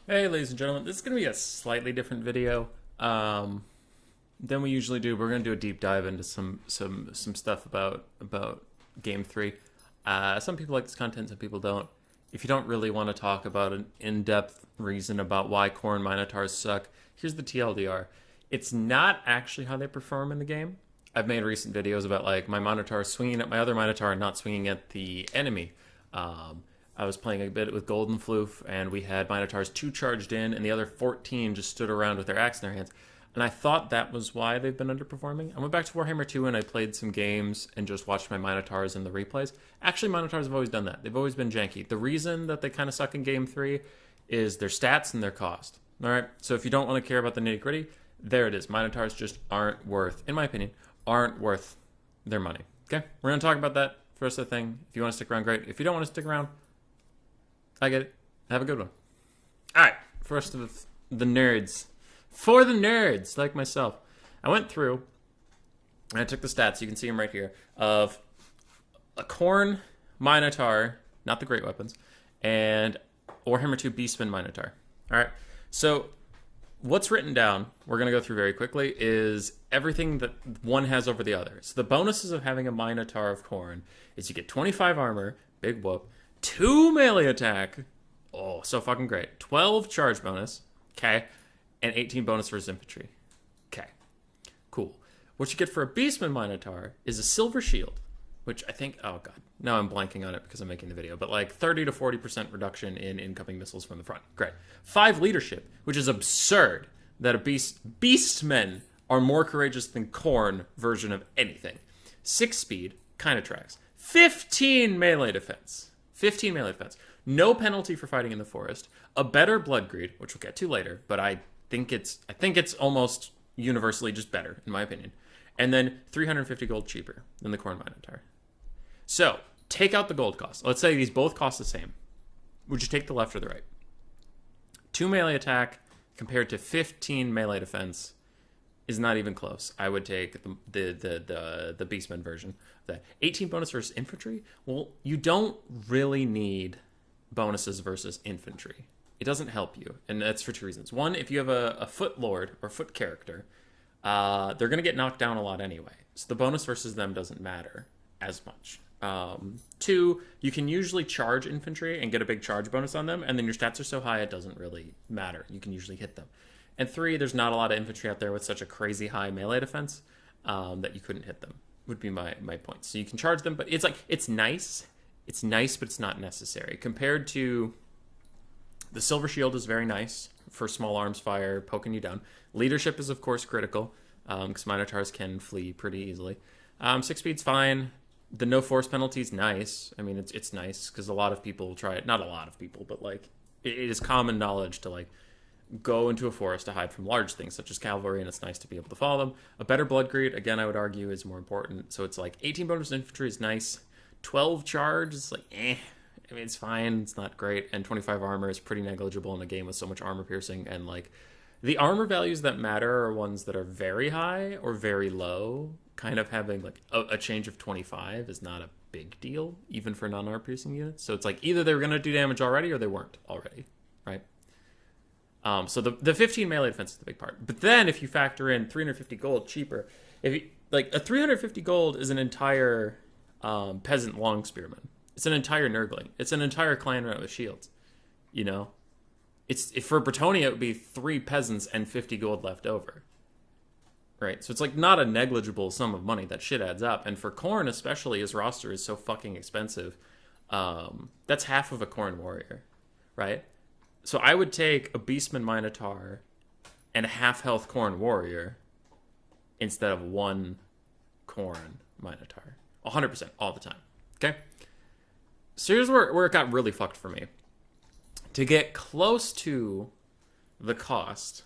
Hey, ladies and gentlemen, this is going to be a slightly different video than we usually do. We're going to do a deep dive into some stuff about Game Three. Some people like this content, some people don't. If you don't really want to talk about an in-depth reason about why Khorne Minotaurs suck, here's the TLDR. It's not actually how they perform in the game. I've made recent videos about like my Minotaur swinging at my other Minotaur and not swinging at the enemy. I was playing a bit with Golden Floof, and we had Minotaurs 2 charged in, and the other 14 just stood around with their axe in their hands. And I thought that was why they've been underperforming. I went back to Warhammer 2 and I played some games and just watched my Minotaurs in the replays. Actually, Minotaurs have always done that. They've always been janky. The reason that they kind of suck in Game 3 is their stats and their cost. All right? So if you don't want to care about the nitty gritty, there it is. Minotaurs just aren't worth, in my opinion, aren't worth their money. Okay? We're going to talk about that for the rest of the thing. If you want to stick around, great. If you don't want to stick around, I get it. Have a good one. All right. First of the nerds. For the nerds, like myself. I went through, and I took the stats, you can see them right here, of a Khorne Minotaur, not the great weapons, and Warhammer 2 Beastman Minotaur. All right. So what's written down, we're going to go through very quickly, is everything that one has over the other. So the bonuses of having a Minotaur of Khorne is you get 25 armor, big whoop, 2 melee attack, oh, so fucking great, 12 charge bonus, okay, and 18 bonus versus infantry. Okay, cool. What you get for a Beastman Minotaur is a silver shield, which I think, oh god, now I'm blanking on it because I'm making the video, but like 30 to 40% reduction in incoming missiles from the front. Great. 5 leadership, which is absurd that Beastmen are more courageous than Khorne version of anything. 6 speed, kind of tracks. 15 melee defense. 15 melee defense. No penalty for fighting in the forest. A better blood greed, which we'll get to later, but I think it's almost universally just better, in my opinion. And then 350 gold cheaper than the Khorne Minotaur. So, take out the gold cost. Let's say these both cost the same. Would you take the left or the right? 2 melee attack compared to 15 melee defense is not even close. I would take the Beastman version. The 18 bonus versus infantry. Well, you don't really need bonuses versus infantry. It doesn't help you, and that's for 2 reasons. One, if you have a foot lord or foot character, they're going to get knocked down a lot anyway. So the bonus versus them doesn't matter as much. 2, you can usually charge infantry and get a big charge bonus on them, and then your stats are so high it doesn't really matter. You can usually hit them. And 3, there's not a lot of infantry out there with such a crazy high melee defense that you couldn't hit them, would be my point. So you can charge them, but it's nice. It's nice, but it's not necessary. Compared to the Silver Shield is very nice for small arms fire, poking you down. Leadership is, of course, critical, because Minotaurs can flee pretty easily. 6 speed's fine. The no force penalty is nice. I mean, it's nice, because a lot of people try it. Not a lot of people, but, like, it is common knowledge to, like, go into a forest to hide from large things, such as cavalry, and it's nice to be able to follow them. A better blood greed, again, I would argue, is more important. So it's like 18 bonus infantry is nice. 12 charge is like, I mean, it's fine. It's not great. And 25 armor is pretty negligible in a game with so much armor piercing. And, like, the armor values that matter are ones that are very high or very low. Kind of having, like, a change of 25 is not a big deal, even for non-armor piercing units. So it's like either they were going to do damage already or they weren't already, right? So the 15 melee defense is the big part. But then if you factor in 350 gold cheaper, if you, like, a 350 gold is an entire peasant long spearman. It's an entire Nurgling. It's an entire clan with shields. You know? If for Bretonia, it would be 3 peasants and 50 gold left over. Right? So it's like not a negligible sum of money. That shit adds up. And for Khorne, especially, his roster is so fucking expensive. That's half of a Khorne warrior. Right? So I would take a Beastman Minotaur and a half-health Khorne warrior instead of 1 Khorne Minotaur. 100%, all the time. Okay? So here's where it got really fucked for me. To get close to the cost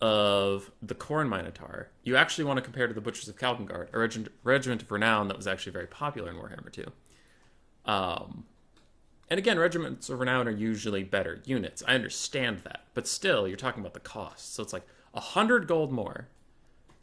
of the Khorne Minotaur, you actually want to compare to the Butchers of Kalkengard, a regiment of renown that was actually very popular in Warhammer 2. And again, regiments of renown are usually better units. I understand that. But still, you're talking about the cost. So it's like 100 gold more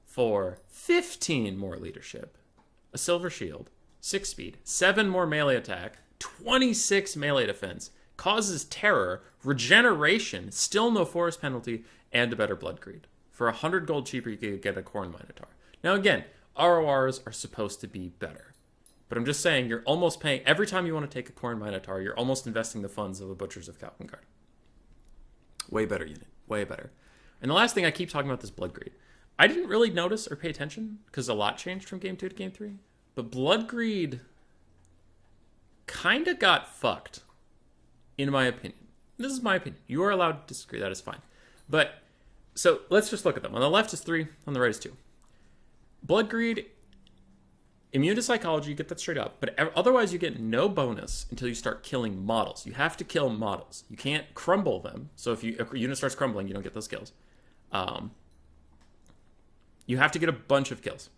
for 15 more leadership, a silver shield, 6 speed, 7 more melee attack, 26 melee defense, causes terror, regeneration, still no forest penalty, and a better blood greed. For 100 gold cheaper, you could get a Khorne Minotaur. Now again, RORs are supposed to be better. But I'm just saying, you're almost paying, every time you want to take a Khorne Minotaur, you're almost investing the funds of a Butchers of Kalkengard. Way better unit. Way better. And the last thing, I keep talking about this blood greed. I didn't really notice or pay attention, because a lot changed from Game 2 to Game 3. But blood greed kind of got fucked, in my opinion. This is my opinion. You are allowed to disagree. That is fine. But, so, let's just look at them. On the left is 3, on the right is 2. Blood greed, immune to psychology, you get that straight up. But otherwise, you get no bonus until you start killing models. You have to kill models. You can't crumble them. So if a unit starts crumbling, you don't get those kills. You have to get a bunch of kills.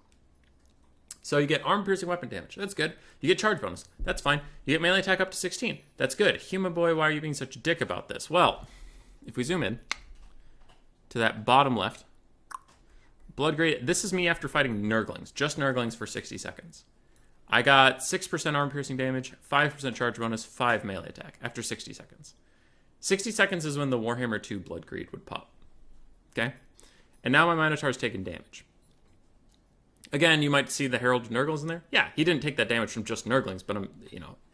So you get armor-piercing weapon damage. That's good. You get charge bonus. That's fine. You get melee attack up to 16. That's good. Human boy, why are you being such a dick about this? Well, if we zoom in to that bottom left, blood greed. This is me after fighting Nurglings. Just Nurglings for 60 seconds. I got 6% armor-piercing damage, 5% charge bonus, 5 melee attack after 60 seconds. 60 seconds is when the Warhammer 2 blood greed would pop. Okay? And now my Minotaur's taking damage. Again, you might see the Herald of Nurgles in there. Yeah, he didn't take that damage from just Nurglings, but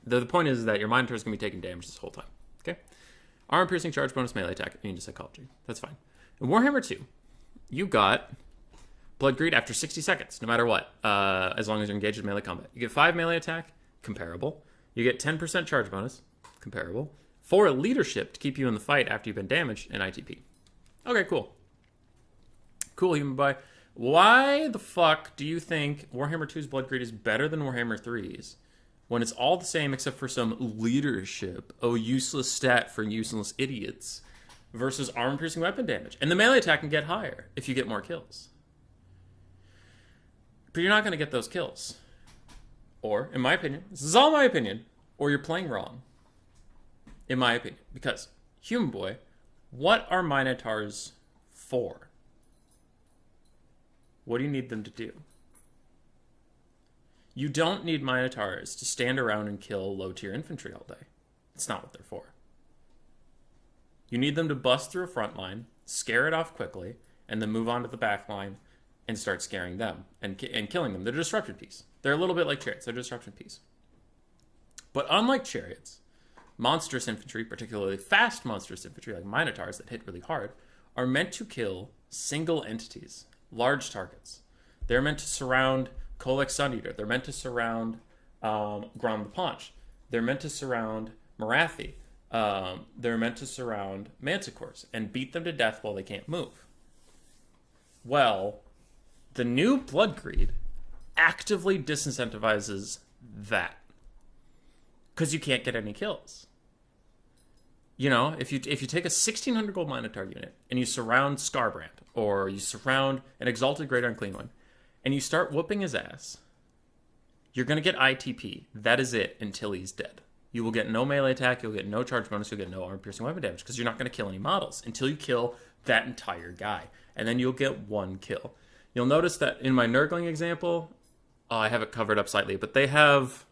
the point is that your Minotaur's going to be taking damage this whole time. Okay? Armor piercing, charge bonus, melee attack, immune to psychology. That's fine. In Warhammer 2, you got blood greed after 60 seconds, no matter what, as long as you're engaged in melee combat. You get 5 melee attack, comparable. You get 10% charge bonus, comparable. 4 leadership to keep you in the fight after you've been damaged, and ITP. Okay, cool. Cool, human boy. Why the fuck do you think Warhammer 2's blood greed is better than Warhammer 3's when it's all the same except for some leadership, useless stat for useless idiots, versus armor-piercing weapon damage? And the melee attack can get higher if you get more kills. But you're not going to get those kills. Or, in my opinion, this is all my opinion, or you're playing wrong. In my opinion. Because, human boy, what are Minotaurs for? What do you need them to do? You don't need Minotaurs to stand around and kill low-tier infantry all day. That's not what they're for. You need them to bust through a front line, scare it off quickly, and then move on to the back line and start scaring them and killing them. They're a disruption piece. They're a little bit like chariots. They're a disruption piece. But unlike chariots, monstrous infantry, particularly fast monstrous infantry like Minotaurs that hit really hard, are meant to kill single entities. Large targets. They're meant to surround Kolek Suneater. They're meant to surround Grom the Paunch. They're meant to surround Marathi. They're meant to surround Manticores and beat them to death while they can't move. Well, the new blood greed actively disincentivizes that. Because you can't get any kills. You know, if you take a 1600 gold Minotaur unit and you surround Scarbrand, or you surround an Exalted Great Unclean One, and you start whooping his ass, you're going to get ITP. That is it until he's dead. You will get no melee attack, you'll get no charge bonus, you'll get no armor-piercing weapon damage, because you're not going to kill any models until you kill that entire guy. And then you'll get 1 kill. You'll notice that in my Nurgling example, I have it covered up slightly, but they have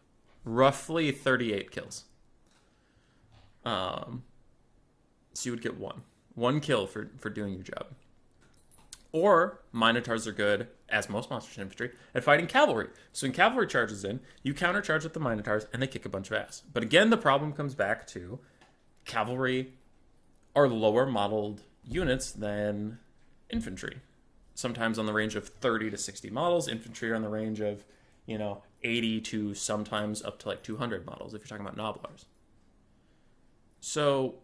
roughly 38 kills. So you would get 1. 1 kill for doing your job. Or, Minotaurs are good, as most monsters in infantry, at fighting cavalry. So when cavalry charges in, you countercharge with the Minotaurs, and they kick a bunch of ass. But again, the problem comes back to cavalry are lower modeled units than infantry. Sometimes on the range of 30 to 60 models. Infantry are on the range of, 80 to sometimes up to like 200 models, if you're talking about Noblars. So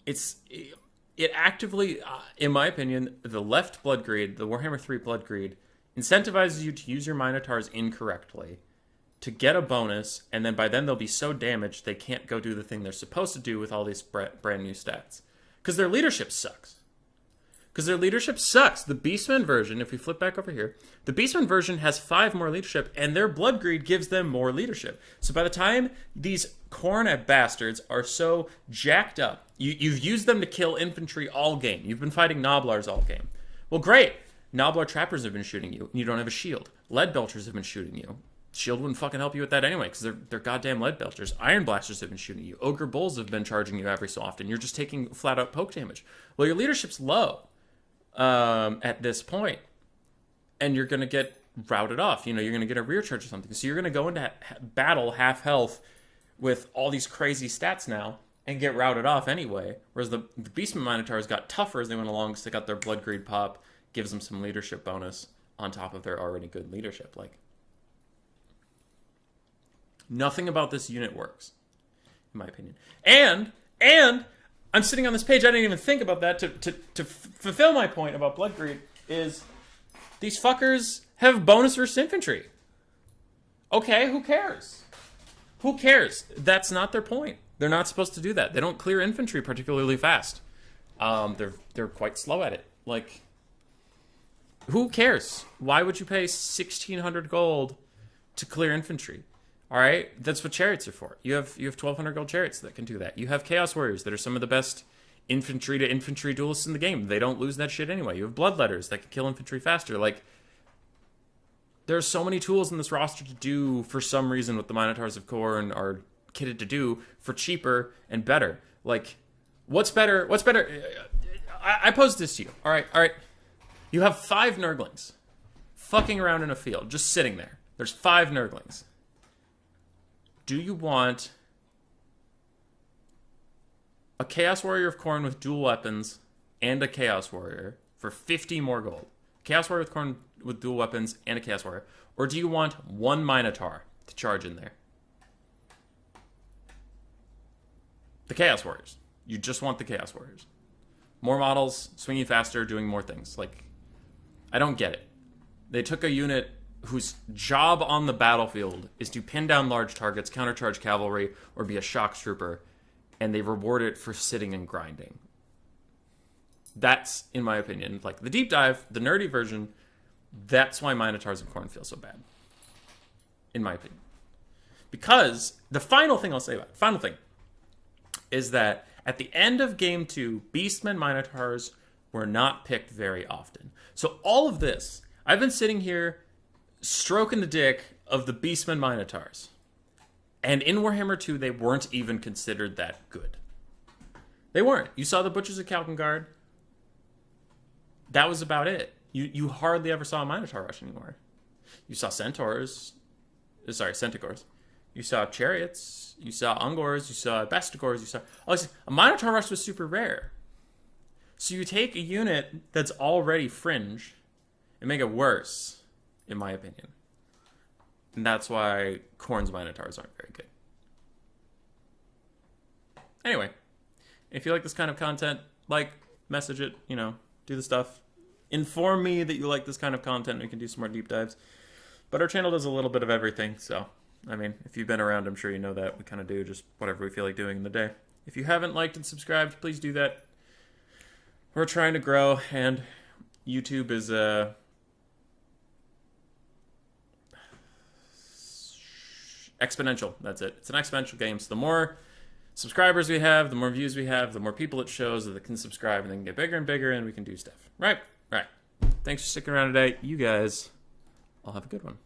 it actively, in my opinion, the left blood greed, the Warhammer 3 blood greed, incentivizes you to use your Minotaurs incorrectly to get a bonus, and then by then they'll be so damaged they can't go do the thing they're supposed to do with all these brand new stats. Because their leadership sucks. The Beastmen version, if we flip back over here, the Beastmen version has 5 more leadership, and their blood greed gives them more leadership. So by the time these Khorne bastards are so jacked up, you've used them to kill infantry all game. You've been fighting Noblars all game. Well, great. Noblar trappers have been shooting you, and you don't have a shield. Lead belchers have been shooting you. Shield wouldn't fucking help you with that anyway, because they're goddamn lead belchers. Iron blasters have been shooting you. Ogre bulls have been charging you every so often. You're just taking flat out poke damage. Well, your leadership's low at this point, and you're gonna get routed off. You're gonna get a rear charge or something. So you're gonna go into battle half health with all these crazy stats now and get routed off anyway. Whereas the Beastman Minotaurs got tougher as they went along, because they got their Blood Greed pop, gives them some leadership bonus on top of their already good leadership. Like, nothing about this unit works, in my opinion. And I'm sitting on this page, I didn't even think about that to fulfill my point about Blood Greed, is these fuckers have bonus versus infantry. Okay, who cares? Who cares? That's not their point. They're not supposed to do that. They don't clear infantry particularly fast. They're quite slow at it. Like, who cares? Why would you pay 1,600 gold to clear infantry? All right, that's what chariots are for. You have 1,200 gold chariots that can do that. You have Chaos Warriors that are some of the best infantry to infantry duelists in the game. They don't lose that shit anyway. You have Bloodletters that can kill infantry faster. Like, there's so many tools in this roster to do, for some reason, what the Minotaurs of Khorne are kitted to do for cheaper and better. Like, what's better? I posed this to you. All right. You have 5 Nurglings fucking around in a field, just sitting there. There's 5 Nurglings. Do you want a Chaos Warrior of Khorne with dual weapons and a Chaos Warrior for 50 more gold? Chaos Warrior with Khorne with dual weapons and a Chaos Warrior. Or do you want 1 Minotaur to charge in there? The Chaos Warriors. You just want the Chaos Warriors. More models, swinging faster, doing more things. Like, I don't get it. They took a unit whose job on the battlefield is to pin down large targets, countercharge cavalry, or be a shock trooper, and they reward it for sitting and grinding. That's, in my opinion, like the deep dive, the nerdy version, that's why Minotaurs of Khorne feel so bad. In my opinion. Because the final thing I'll say about it, final thing, is that at the end of Game 2, Beastmen Minotaurs were not picked very often. So all of this, I've been sitting here stroking the dick of the Beastmen Minotaurs. And in Warhammer 2, they weren't even considered that good. They weren't. You saw the Butchers of Kalkengard. That was about it. You hardly ever saw a Minotaur rush anymore. You saw Centaurs. You saw Chariots. You saw Ungors. You saw Bastigors. You saw... a Minotaur rush was super rare. So you take a unit that's already fringe and make it worse, in my opinion. And that's why Khorne's Minotaurs aren't very good. Anyway, if you like this kind of content, message it, do the stuff. Inform me that you like this kind of content and we can do some more deep dives. But our channel does a little bit of everything, so, if you've been around, I'm sure you know that. We kind of do just whatever we feel like doing in the day. If you haven't liked and subscribed, please do that. We're trying to grow, and YouTube is exponential. That's it. It's an exponential game. So the more subscribers we have, the more views we have, the more people it shows that can subscribe, and they can get bigger and bigger, and we can do stuff. Right. Thanks for sticking around today. You guys all have a good one.